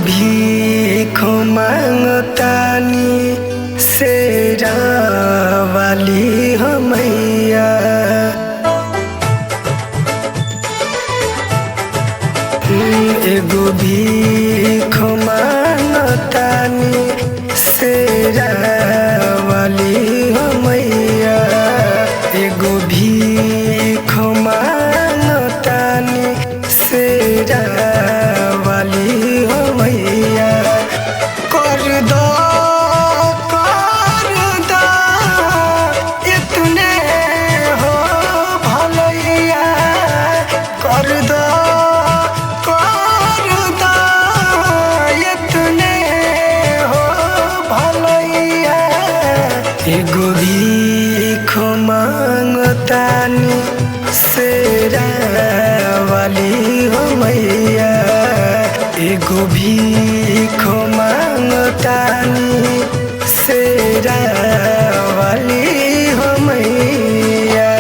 भीख मांगतानी शेरा वाली हो मैया। एगो भीख मांगतानी शेरा वाली हो मैया। एगो भीख मांगतानी शेरा वाली हो मैया। कर दो इतने हो भलैया। कर दो इतने हो भलैया। एगो भीख मांगतानी शेरा वाली हो मैया। एगो भीख मांगतानी शेरा वाली हो मैया।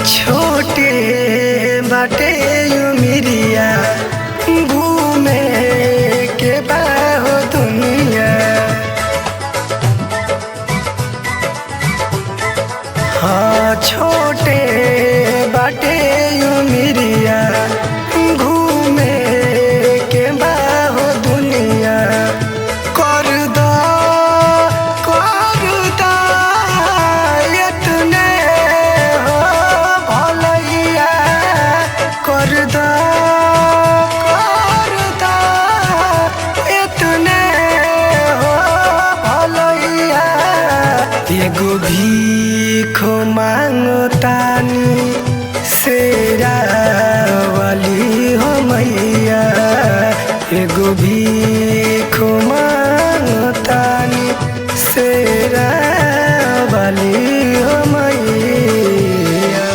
छोटे बाटे उमिरिया घूमे के बाहो दुनिया। हाँ छोटे बाटे उमिरिया घूमे के बाहो दुनिया। कर दो इतने हो भलैया। कर दो इतने हो भलैया। एगो भीख मांगतानी शेरा वाली हो मैया। एगो भीख मांगतानी शेरा वाली हो मैया।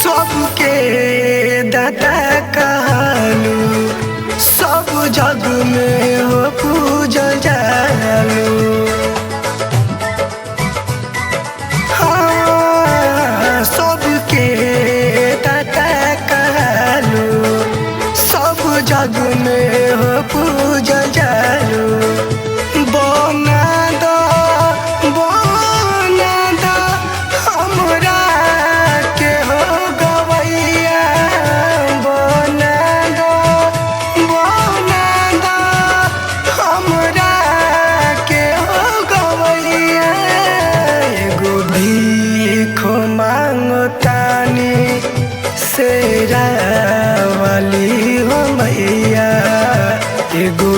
सबके दाता कहलू सब जग में हो पूजल जालू। हाँ सबके दाता कहलू सब जग में हो पूजल जालू। बना दो हमरा के हो गवैया। बना दो हमरा के हो गवैया। एगो भीख मांगतानी शेरा वाली हो मैया। एगो